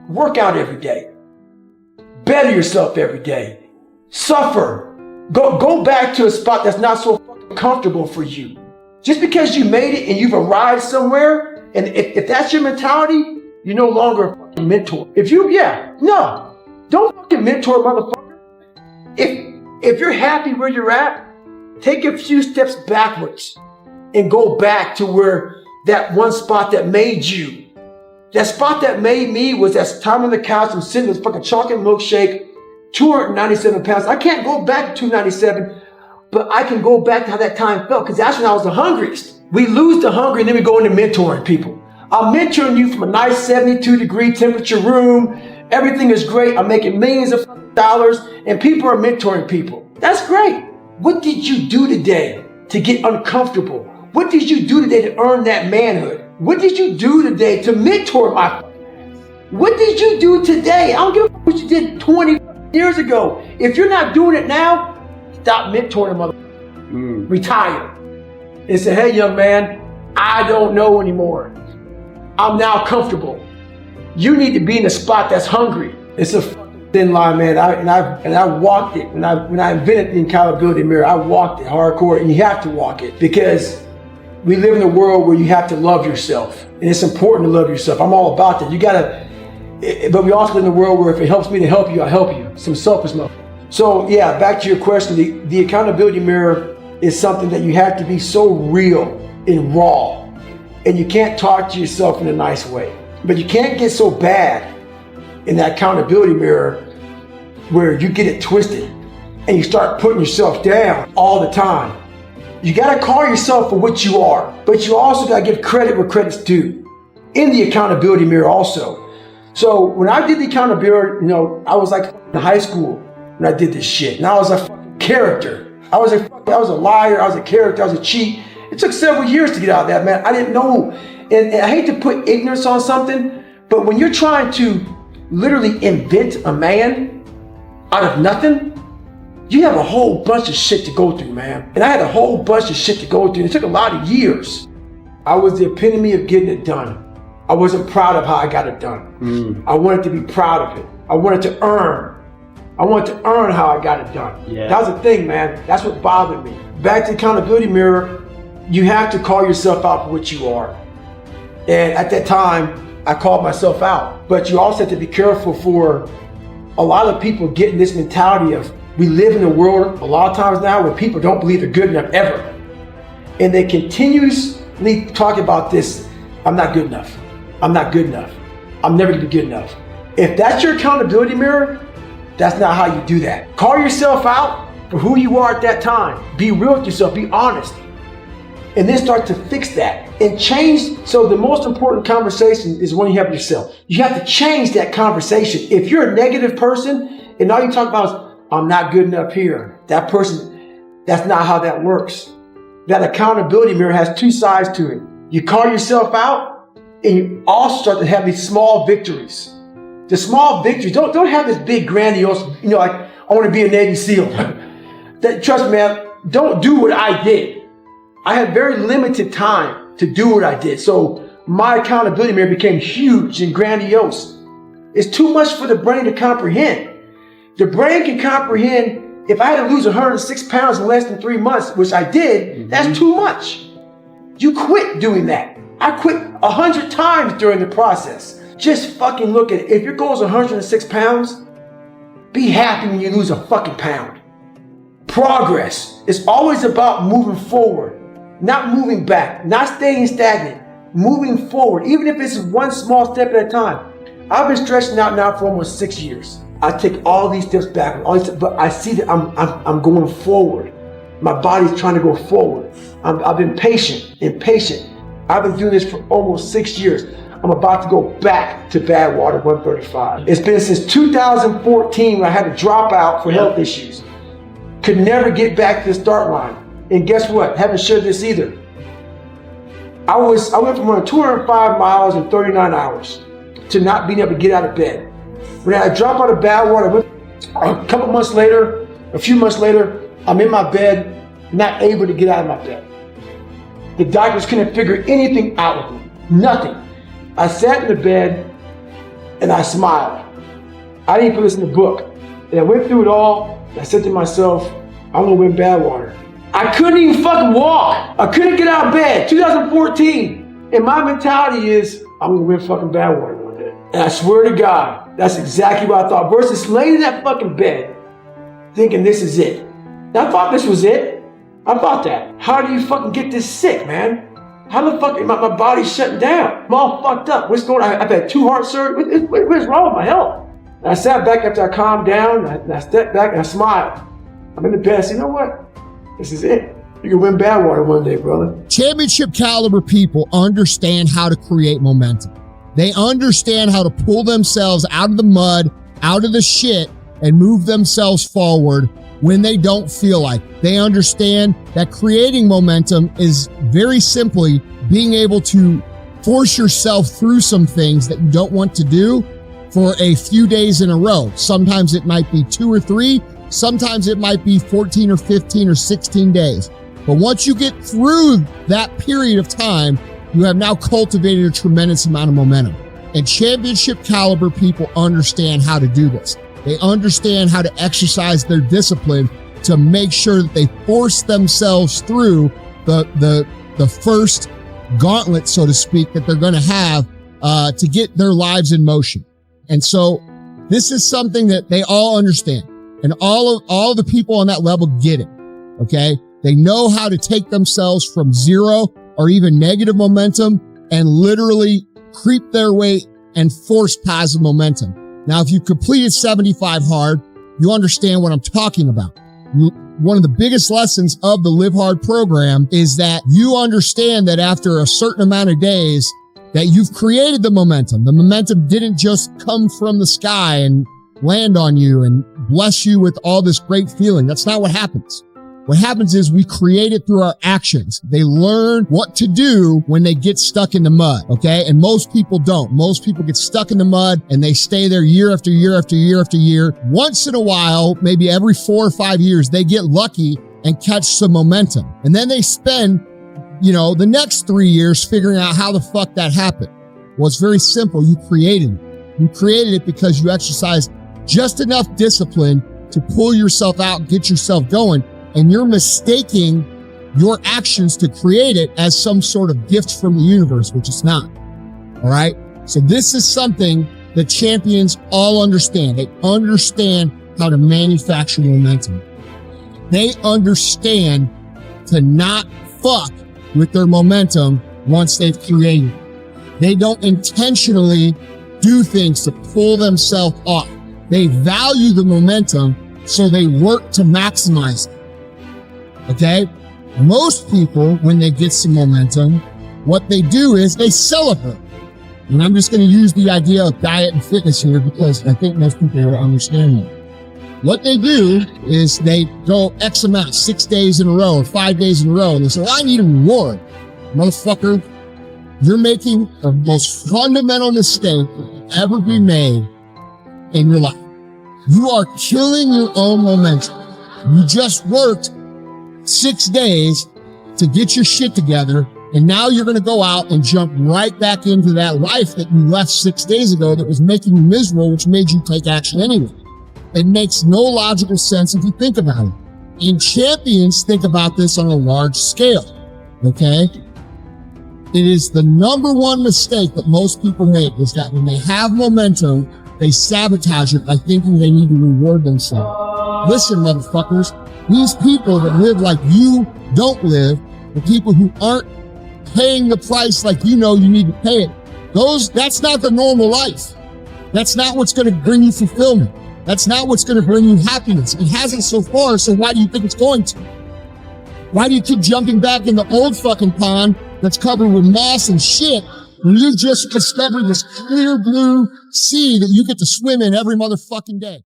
Work out every day. Better yourself every day. Suffer. Go back to a spot that's not so fucking comfortable for you. Just because you made it and you've arrived somewhere, and if that's your mentality, you're no longer a fucking mentor. Don't fucking mentor, motherfucker. If you're happy where you're at, take a few steps backwards and go back to where that one spot that made you. That spot that made me was that time on the couch, I'm sitting with fucking chocolate milkshake, 297 pounds. I can't go back to 297, but I can go back to how that time felt, because that's when I was the hungriest. We lose the hunger and then we go into mentoring people. I'm mentoring you from a nice 72-degree temperature room. Everything is great. I'm making millions of dollars and people are mentoring people. That's great. What did you do today to get uncomfortable? What did you do today to earn that manhood? What did you do today to mentor my ass? What did you do today? I don't give a fuck what you did 20 years ago. If you're not doing it now, stop mentoring motherfucker. Retire. And say, hey, young man, I don't know anymore. I'm now comfortable. You need to be in a spot that's hungry. It's a fucking thin line, man. I walked it. When I invented the accountability mirror, I walked it hardcore, and you have to walk it, because we live in a world where you have to love yourself, and it's important to love yourself. I'm all about that. You gotta, but we also live in a world where if it helps me to help you, I help you. Some selfish love. So yeah, back to your question, the accountability mirror is something that you have to be so real and raw, and you can't talk to yourself in a nice way. But you can't get so bad in that accountability mirror where you get it twisted and you start putting yourself down all the time. You gotta call yourself for what you are, but you also gotta give credit where credit's due in the accountability mirror also. So when I did the accountability, I was like in high school when I did this shit, and I was a fucking character. I was a liar, I was a character, I was a cheat. It took several years to get out of that, man. I didn't know, and I hate to put ignorance on something, but when you're trying to literally invent a man out of nothing, you have a whole bunch of shit to go through, man. And I had a whole bunch of shit to go through. It took a lot of years. I was the epitome of getting it done. I wasn't proud of how I got it done. I wanted to be proud of it. I wanted to earn. I wanted to earn how I got it done. Yeah. That was the thing, man. That's what bothered me. Back to the accountability mirror, you have to call yourself out for what you are. And at that time, I called myself out. But you also have to be careful for a lot of people getting this mentality of, we live in a world a lot of times now where people don't believe they're good enough ever. And they continuously talk about this, I'm not good enough. I'm not good enough. I'm never gonna be good enough. If that's your accountability mirror, that's not how you do that. Call yourself out for who you are at that time. Be real with yourself, be honest. And then start to fix that and change. So the most important conversation is when you have yourself. You have to change that conversation. If you're a negative person and all you talk about is, I'm not good enough here. That person, that's not how that works. That accountability mirror has two sides to it. You call yourself out, and you also start to have these small victories. The small victories, don't have this big grandiose, like, I want to be a Navy SEAL. Trust me, man, don't do what I did. I had very limited time to do what I did. So my accountability mirror became huge and grandiose. It's too much for the brain to comprehend. The brain can comprehend, if I had to lose 106 pounds in less than 3 months, which I did, that's too much. You quit doing that. I quit 100 times during the process. Just fucking look at it. If your goal is 106 pounds, be happy when you lose a fucking pound. Progress is always about moving forward, not moving back, not staying stagnant, moving forward, even if it's one small step at a time. I've been stretching out now for almost 6 years. I take all these steps back, but I see that I'm going forward. My body's trying to go forward. I've been patient and patient. I've been doing this for almost 6 years. I'm about to go back to bad water 135. It's been since 2014 when I had to drop out for health issues. Could never get back to the start line. And guess what? Haven't shared this either. I went from running 205 miles in 39 hours to not being able to get out of bed. When I dropped out of bad water, a few months later, I'm in my bed, not able to get out of my bed. The doctors couldn't figure anything out with me, nothing. I sat in the bed and I smiled. I didn't put this in the book. And I went through it all, and I said to myself, I'm gonna win Badwater. I couldn't even fucking walk. I couldn't get out of bed, 2014. And my mentality is, I'm gonna win fucking Badwater one day. And I swear to God, that's exactly what I thought. Versus laying in that fucking bed, thinking this is it. And I thought this was it. I thought that. How do you fucking get this sick, man? How the fuck, my body's shutting down. I'm all fucked up. What's going on? I've had 2 heart surgeries. What's wrong with my health? And I sat back after I calmed down, and I stepped back and I smiled. I'm in the bed, I said, you know what? This is it. You can win Badwater one day, brother. Championship caliber people understand how to create momentum. They understand how to pull themselves out of the mud, out of the shit, and move themselves forward when they don't feel like. They understand that creating momentum is very simply being able to force yourself through some things that you don't want to do for a few days in a row. Sometimes it might be 2 or 3. Sometimes it might be 14 or 15 or 16 days. But once you get through that period of time, you have now cultivated a tremendous amount of momentum. And championship caliber people understand how to do this. They understand how to exercise their discipline to make sure that they force themselves through the first gauntlet, so to speak, that they're going to have to get their lives in motion. And so this is something that they all understand. And all the people on that level get it. Okay. They know how to take themselves from 0 or even negative momentum and literally creep their way and force positive momentum. Now, if you completed 75 hard, you understand what I'm talking about. One of the biggest lessons of the Live Hard program is that you understand that after a certain amount of days that you've created the momentum. The momentum didn't just come from the sky and land on you and bless you with all this great feeling. That's not what happens. What happens is we create it through our actions. They learn what to do when they get stuck in the mud, okay? And most people don't. Most people get stuck in the mud and they stay there year after year after year after year. Once in a while, maybe every 4 or 5 years, they get lucky and catch some momentum. And then they spend, the next 3 years figuring out how the fuck that happened. Well, it's very simple. You created it. You created it because you exercised just enough discipline to pull yourself out, get yourself going. And you're mistaking your actions to create it as some sort of gift from the universe, which it's not. All right. So this is something that champions all understand. They understand how to manufacture momentum. They understand to not fuck with their momentum once they've created it. They don't intentionally do things to pull themselves off. They value the momentum, so they work to maximize it. Okay? Most people, when they get some momentum, what they do is they celebrate. And I'm just going to use the idea of diet and fitness here because I think most people will understand that. What they do is they go X amount, 6 days in a row or 5 days in a row, and they say, well, I need a reward. Motherfucker, you're making the most fundamental mistake that will ever be made in your life. You are killing your own momentum. You just worked 6 days to get your shit together, and now you're going to go out and jump right back into that life that you left 6 days ago that was making you miserable, which made you take action anyway. It makes no logical sense if you think about it. And champions think about this on a large scale, okay? It is the number one mistake that most people make is that when they have momentum, they sabotage it by thinking they need to reward themselves. Listen, motherfuckers, these people that live like you don't live, the people who aren't paying the price like you need to pay it, that's not the normal life. That's not what's going to bring you fulfillment. That's not what's going to bring you happiness. It hasn't so far, so why do you think it's going to? Why do you keep jumping back in the old fucking pond that's covered with moss and shit when you just discovered this clear blue sea that you get to swim in every motherfucking day?